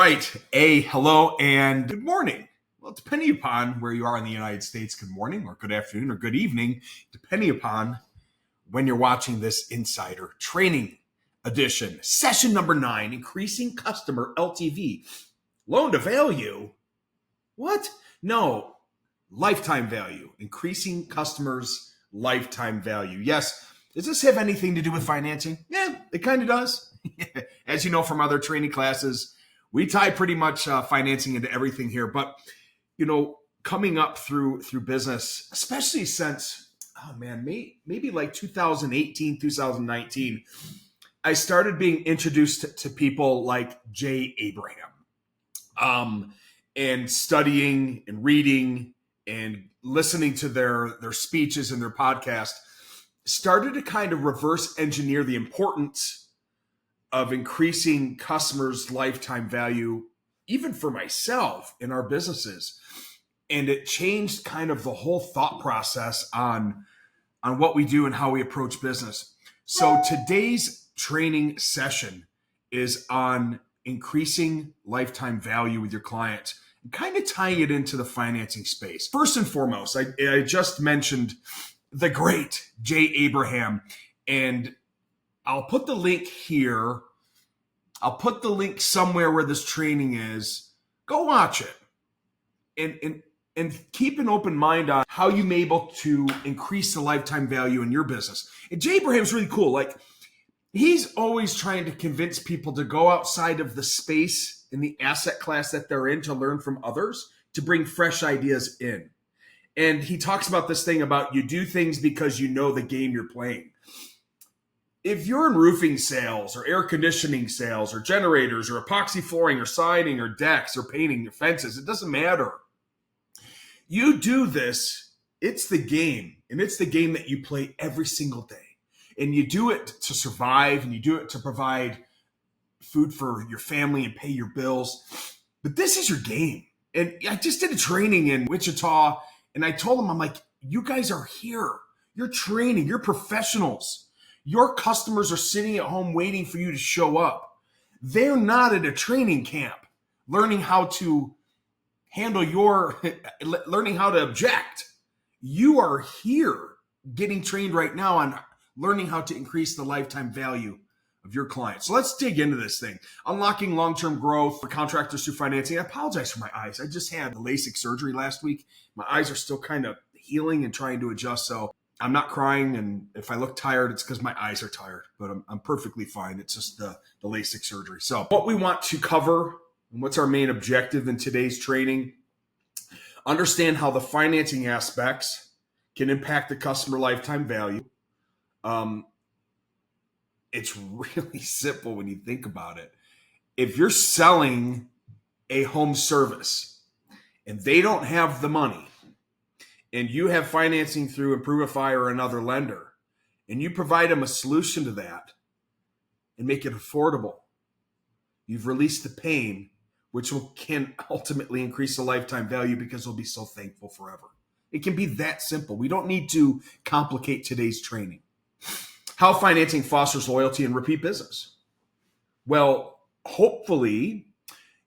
right. Hello and good morning. Well, depending upon where you are in the United States, good morning or good afternoon or good evening, depending upon when you're watching this Insider Training Edition. Session number 9, increasing customer LTV. Loan to value? What? No, lifetime value. Increasing customers' lifetime value. Yes. Does this have anything to do with financing? Yeah, it kind of does. As you know from other training classes, we tie pretty much financing into everything here. But, coming up through business, especially since, maybe like 2018, 2019, I started being introduced to people like Jay Abraham, and studying and reading and listening to their speeches and their podcast, started to kind of reverse engineer the importance of increasing customers' lifetime value, even for myself in our businesses. And it changed kind of the whole thought process on what we do and how we approach business. So today's training session is on increasing lifetime value with your client and kind of tying it into the financing space. First and foremost, I just mentioned the great Jay Abraham, and I'll put the link here. I'll put the link somewhere where this training is. Go watch it and keep an open mind on how you may be able to increase the lifetime value in your business. And Jay Abraham's really cool. Like, he's always trying to convince people to go outside of the space in the asset class that they're in to learn from others, to bring fresh ideas in. And he talks about this thing about you do things because you know the game you're playing. If you're in roofing sales or air conditioning sales or generators or epoxy flooring or siding or decks or painting your fences, it doesn't matter. You do this, it's the game, and it's the game that you play every single day. And you do it to survive, and you do it to provide food for your family and pay your bills. But this is your game. And I just did a training in Wichita, and I told them, I'm like, you guys are here. You're training. You're professionals. Your customers are sitting at home waiting for you to show up. They're not at a training camp learning how to handle learning how to object. You are here getting trained right now on learning how to increase the lifetime value of your clients. So let's dig into this thing. Unlocking long-term growth for contractors through financing. I apologize for my eyes. I just had the LASIK surgery last week. My eyes are still kind of healing and trying to adjust. So I'm not crying. And if I look tired, it's because my eyes are tired, but I'm perfectly fine. It's just the LASIK surgery. So what we want to cover and what's our main objective in today's training, understand how the financing aspects can impact the customer lifetime value. It's really simple when you think about it. If you're selling a home service and they don't have the money, and you have financing through Improvify or another lender, and you provide them a solution to that and make it affordable, you've released the pain, which can ultimately increase the lifetime value because they'll be so thankful forever. It can be that simple. We don't need to complicate today's training. How financing fosters loyalty and repeat business. Well, hopefully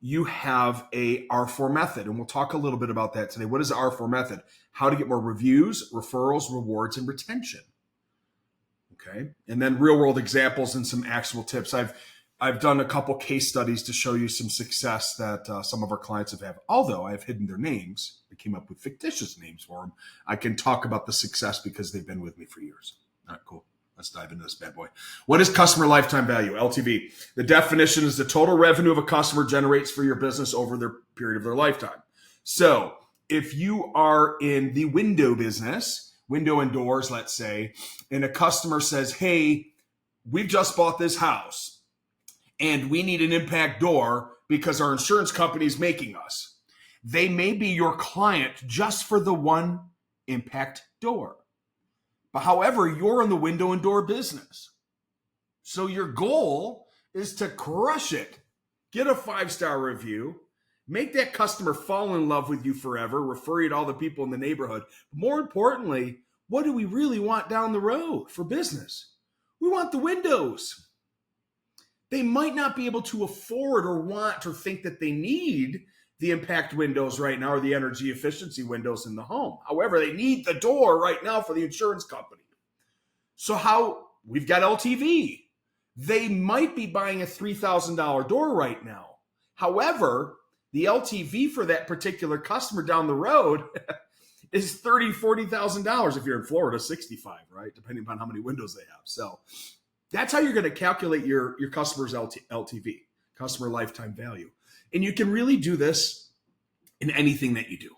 you have a R4 method, and we'll talk a little bit about that today. What is the R4 method? How to get more reviews, referrals, rewards, and retention. Okay, and then real world examples and some actual tips. I've done a couple case studies to show you some success that some of our clients have had. Although I have hidden their names, I came up with fictitious names for them. I can talk about the success because they've been with me for years. All right, cool. Let's dive into this bad boy. What is customer lifetime value, LTV? The definition is the total revenue of a customer generates for your business over their period of their lifetime. So if you are in the window business, window and doors, let's say, and a customer says, hey, we've just bought this house and we need an impact door because our insurance company is making us. They may be your client just for the one impact door. But however, you're in the window and door business. So your goal is to crush it. Get a 5-star review. Make that customer fall in love with you forever. Refer you to all the people in the neighborhood. More importantly, what do we really want down the road for business? We want the windows. They might not be able to afford or want or think that they need the impact windows right now or the energy efficiency windows in the home. However, they need the door right now for the insurance company. So how we've got LTV. They might be buying a $3,000 door right now. However, the LTV for that particular customer down the road is $30,000, $40,000. If you're in Florida, 65, right? Depending upon how many windows they have. So that's how you're going to calculate your customer's LTV, customer lifetime value. And you can really do this in anything that you do.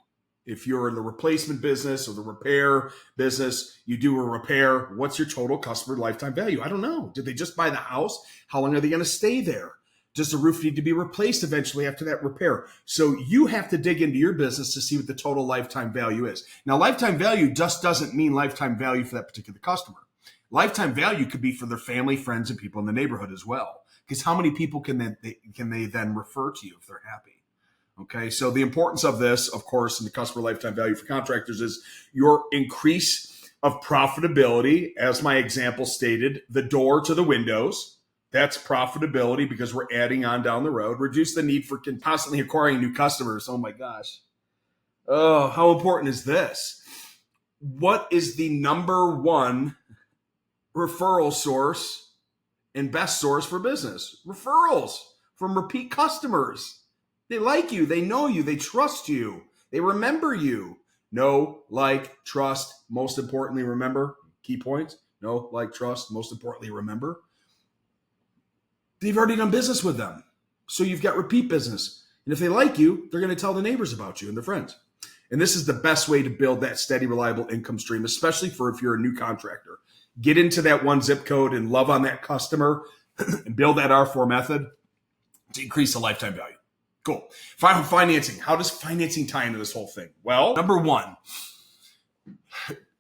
If you're in the replacement business or the repair business, you do a repair, what's your total customer lifetime value? I don't know. Did they just buy the house? How long are they going to stay there? Does the roof need to be replaced eventually after that repair? So you have to dig into your business to see what the total lifetime value is. Now, lifetime value just doesn't mean lifetime value for that particular customer. Lifetime value could be for their family, friends, and people in the neighborhood as well. Because how many people can they then refer to you if they're happy? Okay, so the importance of this, of course, in the customer lifetime value for contractors is your increase of profitability. As my example stated, the door to the windows, that's profitability because we're adding on down the road. Reduce the need for constantly acquiring new customers. Oh my gosh. Oh, how important is this? What is the number one referral source and best source for business? Referrals from repeat customers. They like you, they know you, they trust you, they remember you. Know, like, trust, most importantly, remember. Key points. Know, like, trust, most importantly, remember. They've already done business with them. So you've got repeat business. And if they like you, they're going to tell the neighbors about you and their friends. And this is the best way to build that steady, reliable income stream, especially for if you're a new contractor. Get into that one zip code and love on that customer and build that R4 method to increase the lifetime value. Cool. Final financing. How does financing tie into this whole thing? Well, number one,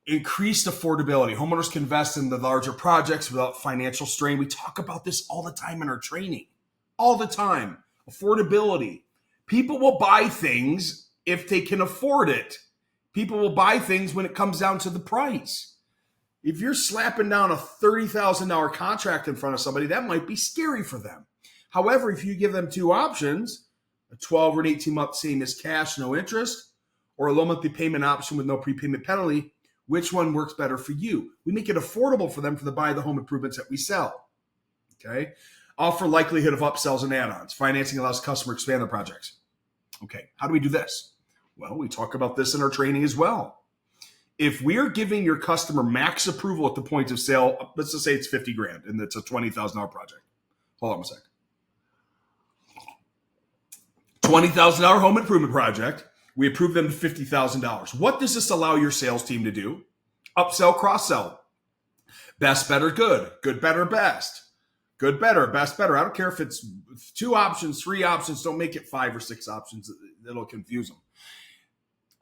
increased affordability. Homeowners can invest in the larger projects without financial strain. We talk about this all the time in our training. All the time. Affordability. People will buy things if they can afford it. People will buy things when it comes down to the price. If you're slapping down a $30,000 contract in front of somebody, that might be scary for them. However, if you give them two options, a 12 or an 18-month same as cash, no interest, or a low monthly payment option with no prepayment penalty, which one works better for you? We make it affordable for them for the buy the home improvements that we sell. Okay. Offer likelihood of upsells and add-ons. Financing allows customers to expand their projects. Okay. How do we do this? Well, we talk about this in our training as well. If we are giving your customer max approval at the point of sale, let's just say it's $50,000 and it's a $20,000 project. Hold on a second. $20,000 home improvement project. We approve them to $50,000. What does this allow your sales team to do? Upsell, cross-sell. Best, better, good. Good, better, best. Good, better, best, better. I don't care if it's 2 options, 3 options. Don't make it 5 or 6 options. It'll confuse them.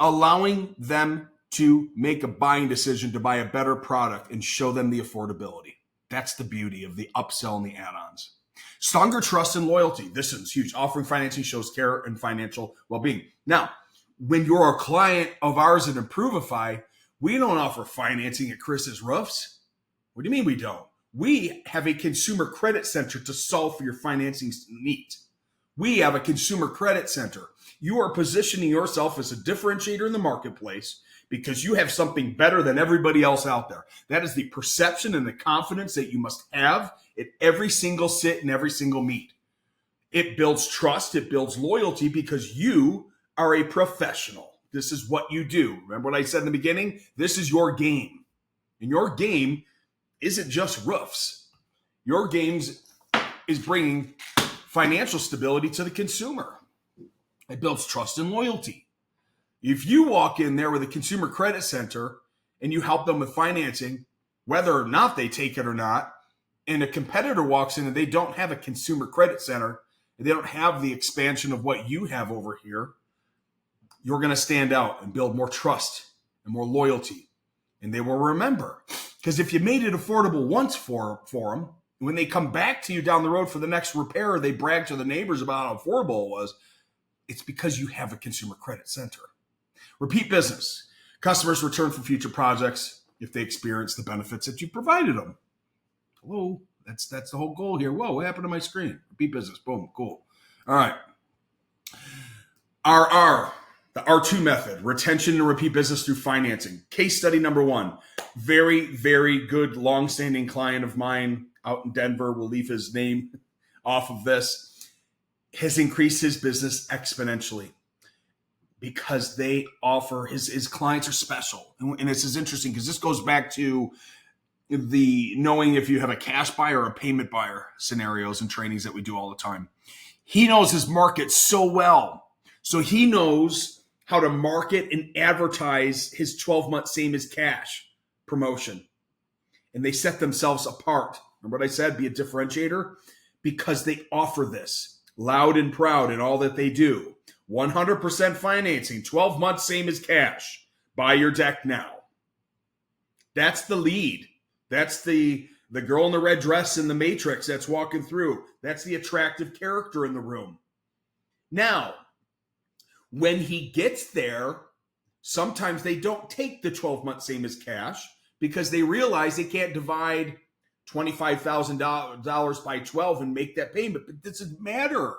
Allowing them to make a buying decision to buy a better product and show them the affordability. That's the beauty of the upsell and the add-ons. Stronger trust and loyalty. This is huge. Offering financing shows care and financial well-being. Now, when you're a client of ours at Improvify, we don't offer financing at Chris's Roofs. What do you mean we don't? We have a consumer credit center to solve for your financing needs. We have a consumer credit center. You are positioning yourself as a differentiator in the marketplace because you have something better than everybody else out there. That is the perception and the confidence that you must have at every single sit and every single meet. It builds trust. It builds loyalty because you are a professional. This is what you do. Remember what I said in the beginning? This is your game. And your game isn't just roofs. Your game is bringing financial stability to the consumer. It builds trust and loyalty. If you walk in there with a consumer credit center and you help them with financing, whether or not they take it or not, and a competitor walks in and they don't have a consumer credit center, and they don't have the expansion of what you have over here, you're going to stand out and build more trust and more loyalty. And they will remember. Because if you made it affordable once for them, when they come back to you down the road for the next repair, they brag to the neighbors about how affordable it was. It's because you have a consumer credit center. Repeat business. Customers return for future projects if they experience the benefits that you provided them. Hello, That's the whole goal here. Whoa, what happened to my screen? Repeat business. Boom. Cool. All right. The R2 method, retention and repeat business through financing. Case study number 1, very, very good longstanding client of mine out in Denver, we'll leave his name off of this, has increased his business exponentially because they offer, his clients are special. And this is interesting because this goes back to the knowing if you have a cash buyer or a payment buyer scenarios and trainings that we do all the time. He knows his market so well. So he knows how to market and advertise his 12-month same as cash promotion. And they set themselves apart. Remember what I said? Be a differentiator because they offer this loud and proud in all that they do. 100% financing, 12 months same as cash. Buy your deck now. That's the lead. That's the girl in the red dress in the Matrix that's walking through. That's the attractive character in the room. Now, when he gets there, sometimes they don't take the 12-month same as cash because they realize they can't divide $25,000 by 12 and make that payment. But it doesn't matter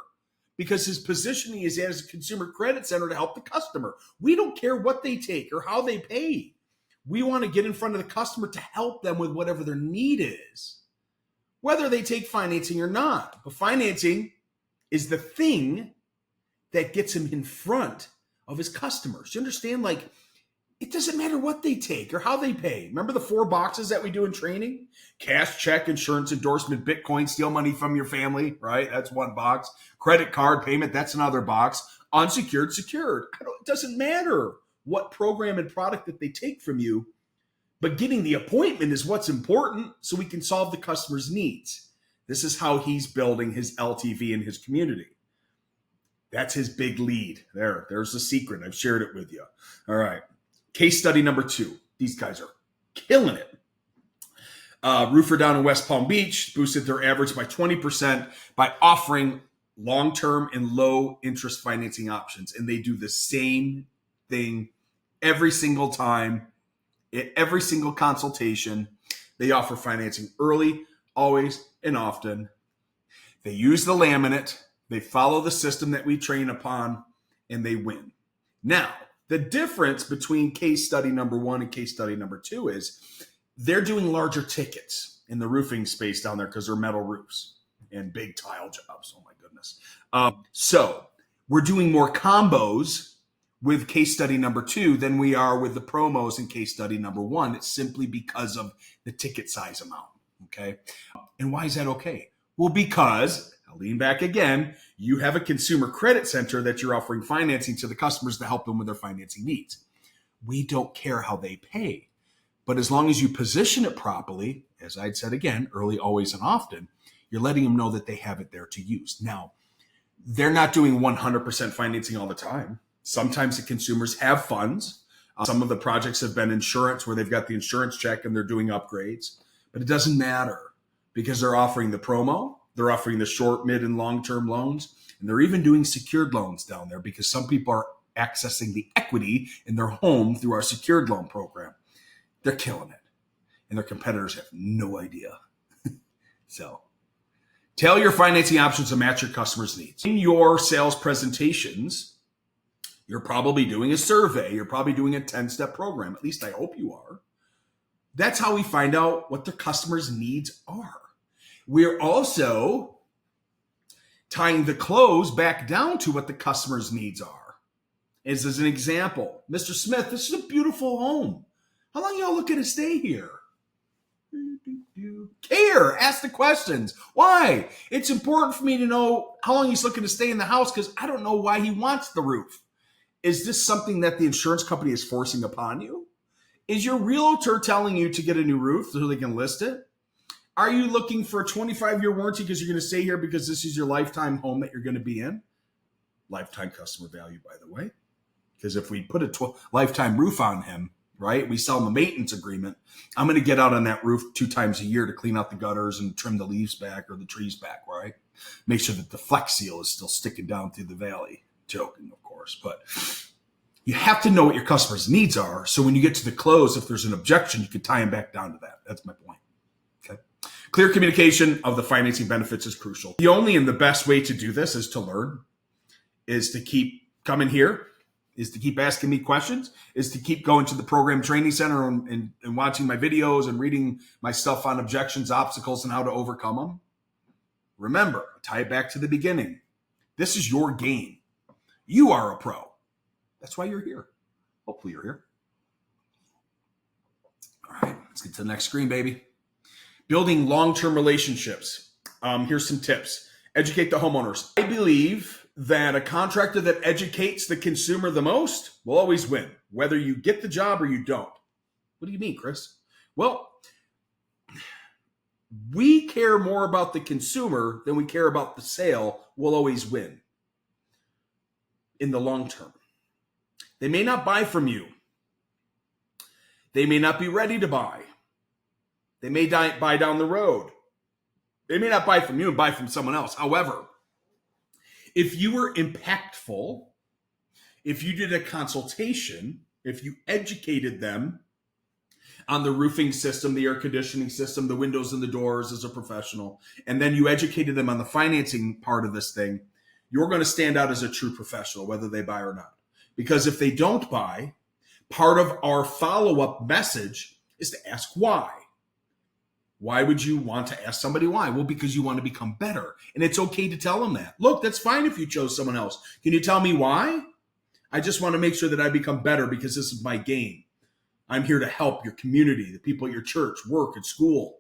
because his positioning is as a consumer credit center to help the customer. We don't care what they take or how they pay. We want to get in front of the customer to help them with whatever their need is, whether they take financing or not. But financing is the thing that gets him in front of his customers. You understand? Like, it doesn't matter what they take or how they pay. Remember the 4 boxes that we do in training? Cash, check, insurance, endorsement, Bitcoin, steal money from your family, right? That's one box. Credit card payment, that's another box. Unsecured, secured. It doesn't matter what program and product that they take from you, but getting the appointment is what's important so we can solve the customer's needs. This is how he's building his LTV in his community. That's his big lead. There's the secret. I've shared it with you. All right. Case study number 2. These guys are killing it. Roofer down in West Palm Beach boosted their average by 20% by offering long-term and low-interest financing options. And they do the same thing every single time, at every single consultation. They offer financing early, always, and often. They use the laminate. They follow the system that we train upon, and they win. Now, the difference between case study number 1 and case study number 2 is they're doing larger tickets in the roofing space down there because they're metal roofs and big tile jobs. Oh, my goodness. So we're doing more combos with case study number 2 than we are with the promos in case study number 1. It's simply because of the ticket size amount, okay? And why is that okay? Well, because, I'll lean back again, you have a consumer credit center that you're offering financing to the customers to help them with their financing needs. We don't care how they pay. But as long as you position it properly, as I'd said again, early, always, and often, you're letting them know that they have it there to use. Now, they're not doing 100% financing all the time. Sometimes the consumers have funds. Some of the projects have been insurance where they've got the insurance check and they're doing upgrades. But it doesn't matter because they're offering the promo. They're offering the short, mid, and long-term loans. And they're even doing secured loans down there because some people are accessing the equity in their home through our secured loan program. They're killing it. And their competitors have no idea. So, tailor your financing options to match your customers' needs. In your sales presentations, you're probably doing a survey. You're probably doing a 10-step program. At least I hope you are. That's how we find out what the customer's needs are. We're also tying the close back down to what the customer's needs are. As an example, Mr. Smith, this is a beautiful home. How long y'all looking to stay here? Care. Ask the questions. Why? It's important for me to know how long he's looking to stay in the house because I don't know why he wants the roof. Is this something that the insurance company is forcing upon you? Is your realtor telling you to get a new roof so they can list it? Are you looking for a 25-year warranty because you're going to stay here because this is your lifetime home that you're going to be in? Lifetime customer value, by the way. Because if we put a lifetime roof on him, right, we sell him a maintenance agreement, I'm going to get out on that roof 2 times a year to clean out the gutters and trim the leaves back or the trees back, right? Make sure that the Flex Seal is still sticking down through the valley. Joking, of course. But you have to know what your customer's needs are. So when you get to the close, if there's an objection, you can tie them back down to that. That's my point. Okay. Clear communication of the financing benefits is crucial. The only and the best way to do this is to learn, is to keep coming here, is to keep asking me questions, is to keep going to the program training center and watching my videos and reading my stuff on objections, obstacles, and how to overcome them. Remember, tie it back to the beginning. This is your game. You are a pro. That's why you're here. Hopefully you're here. All right, let's get to the next screen, baby. Building long-term relationships. Here's some tips. Educate the homeowners. I believe that a contractor that educates the consumer the most will always win, whether you get the job or you don't. What do you mean, Chris? Well, we care more about the consumer than we care about the sale. We'll always win in the long term. They may not buy from you. They may not be ready to buy. They may buy down the road. They may not buy from you and buy from someone else. However, if you were impactful, if you did a consultation, if you educated them on the roofing system, the air conditioning system, the windows and the doors as a professional, and then you educated them on the financing part of this thing, you're going to stand out as a true professional, whether they buy or not. Because if they don't buy, part of our follow-up message is to ask why. Why would you want to ask somebody why? Well, because you want to become better. And it's okay to tell them that. Look, that's fine if you chose someone else. Can you tell me why? I just want to make sure that I become better because this is my game. I'm here to help your community, the people at your church, work, at school.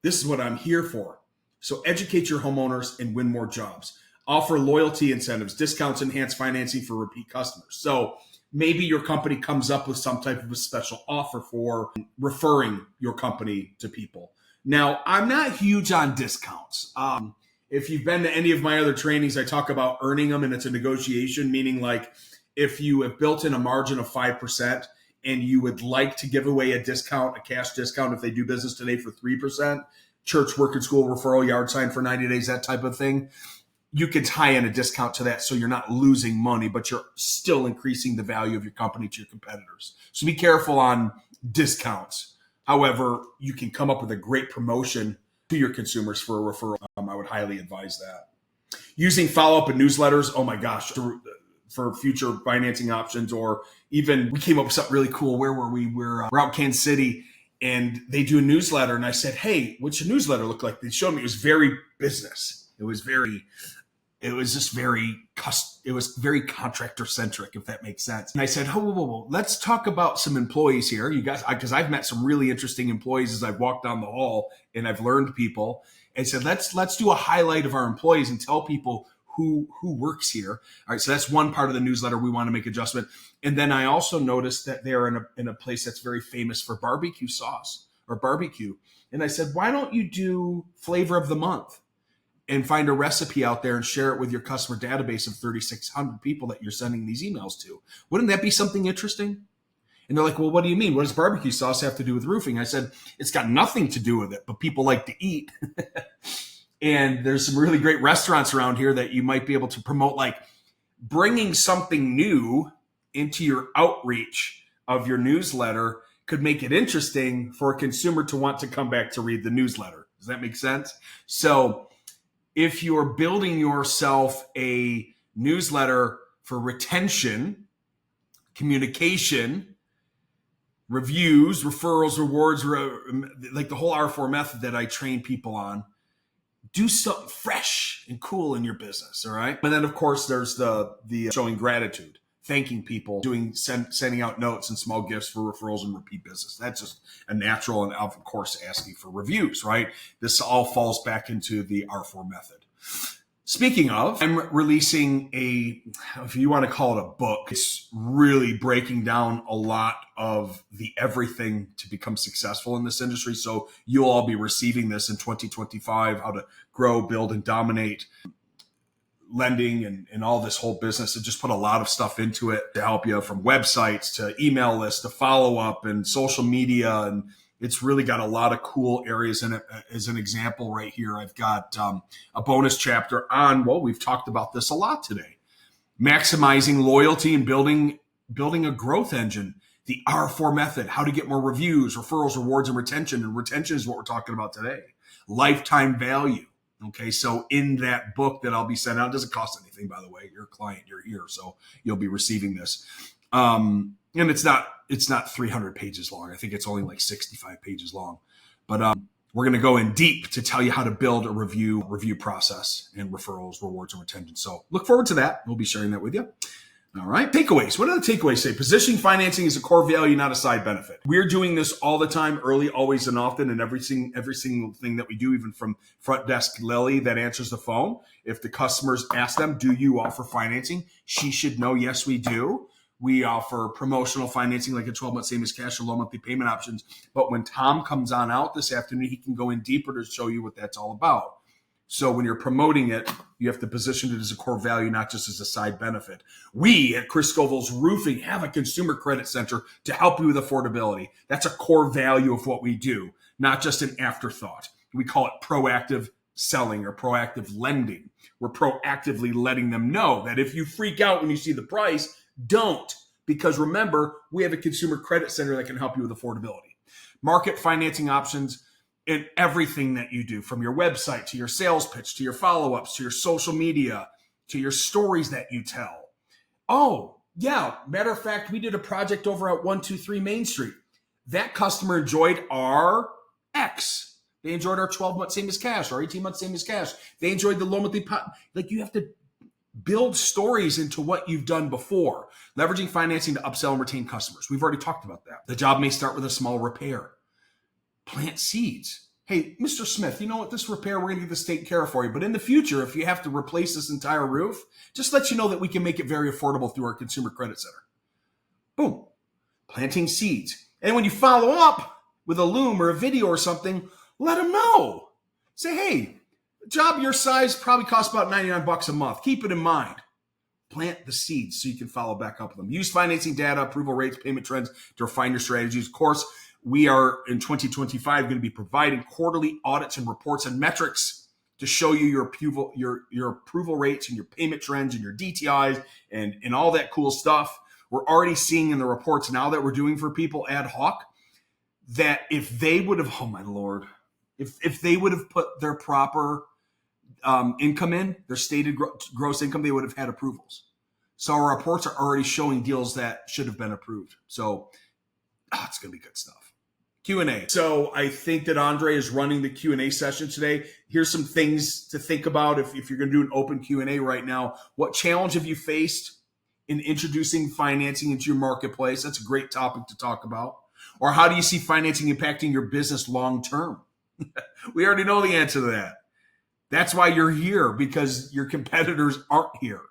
This is what I'm here for. So educate your homeowners and win more jobs. Offer loyalty incentives, discounts, enhanced financing for repeat customers. So maybe your company comes up with some type of a special offer for referring your company to people. Now, I'm not huge on discounts. If you've been to any of my other trainings, I talk about earning them, and it's a negotiation, meaning like if you have built in a margin of 5% and you would like to give away a discount, a cash discount if they do business today for 3%, church, work, and school referral, yard sign for 90 days, that type of thing, you could tie in a discount to that so you're not losing money, but you're still increasing the value of your company to your competitors. So be careful on discounts. However, you can come up with a great promotion to your consumers for a referral. I would highly advise that. Using follow-up and newsletters, oh my gosh, for future financing options, or even we came up with something really cool. Where were we? We're out in Kansas City, and they do a newsletter. And I said, hey, what's your newsletter look like? They showed me it was very business. It was very contractor centric, if that makes sense. And I said, whoa, let's talk about some employees here. You guys, because I've met some really interesting employees as I've walked down the hall and I've learned people. And said, let's do a highlight of our employees and tell people who works here. All right, so that's one part of the newsletter we want to make adjustment. And then I also noticed that they're in a place that's very famous for barbecue sauce or barbecue. And I said, why don't you do flavor of the month? And find a recipe out there and share it with your customer database of 3,600 people that you're sending these emails to. Wouldn't that be something interesting? And they're like, well, what do you mean? What does barbecue sauce have to do with roofing? I said, it's got nothing to do with it, but people like to eat. And there's some really great restaurants around here that you might be able to promote, like bringing something new into your outreach of your newsletter could make it interesting for a consumer to want to come back to read the newsletter. Does that make sense? So if you're building yourself a newsletter for retention, communication, reviews, referrals, rewards, like the whole R4 method that I train people on, do something fresh and cool in your business, all right? And then, of course, there's the showing gratitude, thanking people, sending out notes and small gifts for referrals and repeat business. That's just a natural, and of course, asking for reviews, right? This all falls back into the R4 method. Speaking of, I'm releasing if you want to call it a book, it's really breaking down a lot of the everything to become successful in this industry. So you'll all be receiving this in 2025, how to grow, build, and dominate lending and all this whole business. And just put a lot of stuff into it to help you, from websites to email lists to follow up and social media. And it's really got a lot of cool areas in it. As an example right here, I've got a bonus chapter on, well, we've talked about this a lot today, maximizing loyalty and building a growth engine, the R4 method, how to get more reviews, referrals, rewards, and retention. And retention is what we're talking about today. lifetime value. Okay, so in that book that I'll be sending out, it doesn't cost anything, by the way. You're a client, you're here, so you'll be receiving this. And it's not 300 pages long. I think it's only like 65 pages long. But we're going to go in deep to tell you how to build a review process and referrals, rewards, and retention. So look forward to that. We'll be sharing that with you. All right. Takeaways. What do the takeaways say? Positioning financing is a core value, not a side benefit. We're doing this all the time, early, always, and often, and every single thing that we do, even from front desk Lily that answers the phone. If the customers ask them, do you offer financing? She should know, yes, we do. We offer promotional financing like a 12-month same as cash or low monthly payment options. But when Tom comes on out this afternoon, he can go in deeper to show you what that's all about. So when you're promoting it, you have to position it as a core value, not just as a side benefit. We at Chris Scoville's Roofing have a consumer credit center to help you with affordability. That's a core value of what we do, not just an afterthought. We call it proactive selling or proactive lending. We're proactively letting them know that if you freak out when you see the price, don't. Because remember, we have a consumer credit center that can help you with affordability. Market financing options in everything that you do, from your website to your sales pitch, to your follow-ups, to your social media, to your stories that you tell. Oh, yeah. Matter of fact, we did a project over at 123 Main Street. That customer enjoyed our X. They enjoyed our 12-month same as cash or 18-month same as cash. They enjoyed the low monthly like you have to build stories into what you've done before. Leveraging financing to upsell and retain customers. We've already talked about that. The job may start with a small repair. Plant seeds. Hey, Mr. Smith, you know what? This repair, we're going to get this taken care of for you. But in the future, if you have to replace this entire roof, just let you know that we can make it very affordable through our consumer credit center. Boom. Planting seeds. And when you follow up with a loom or a video or something, let them know. Say, hey, a job your size probably costs about $99 a month. Keep it in mind. Plant the seeds so you can follow back up with them. Use financing data, approval rates, payment trends to refine your strategies. Of course, we are in 2025 going to be providing quarterly audits and reports and metrics to show you your approval rates and your payment trends and your DTIs and all that cool stuff. We're already seeing in the reports now that we're doing for people ad hoc that if they would have, oh my Lord, if they would have put their proper income in, their stated gross income, they would have had approvals. So our reports are already showing deals that should have been approved. So it's going to be good stuff. Q&A. So I think that Andre is running the Q&A session today. Here's some things to think about if you're going to do an open Q&A right now. What challenge have you faced in introducing financing into your marketplace? That's a great topic to talk about. Or how do you see financing impacting your business long term? We already know the answer to that. That's why you're here, because your competitors aren't here.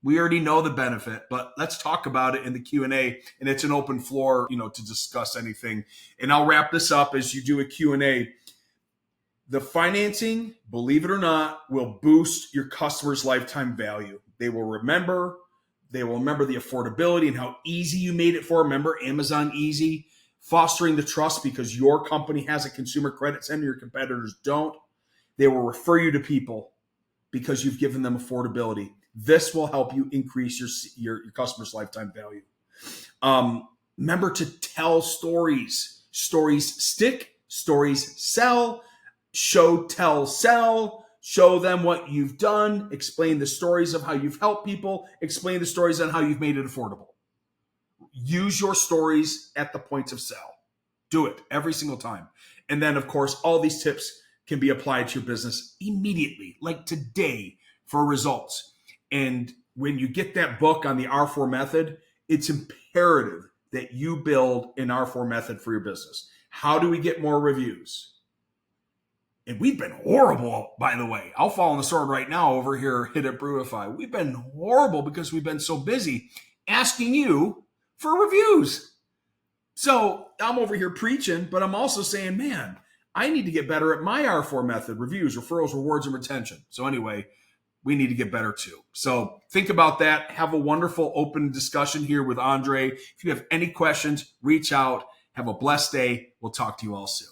We already know the benefit, but let's talk about it in the Q&A, and it's an open floor, to discuss anything. And I'll wrap this up as you do a Q&A. The financing, believe it or not, will boost your customer's lifetime value. They will remember the affordability and how easy you made it for them. Remember Amazon Easy, fostering the trust because your company has a consumer credit center, your competitors don't. They will refer you to people because you've given them affordability. This will help you increase your customer's lifetime value. Remember to tell stories. Stories stick. Stories sell. Show, tell, sell. Show them what you've done. Explain the stories of how you've helped people. Explain the stories on how you've made it affordable. Use your stories at the points of sale. Do it every single time. And then, of course, all these tips can be applied to your business immediately, like today, for results. And when you get that book on the R4 method, it's imperative that you build an R4 method for your business. How do we get more reviews? And we've been horrible, by the way. I'll fall on the sword right now over here at Brewify. We've been horrible because we've been so busy asking you for reviews. So I'm over here preaching, but I'm also saying, man, I need to get better at my R4 method, reviews, referrals, rewards, and retention. So anyway, we need to get better too. So think about that. Have a wonderful open discussion here with Andre. If you have any questions, reach out. Have a blessed day. We'll talk to you all soon.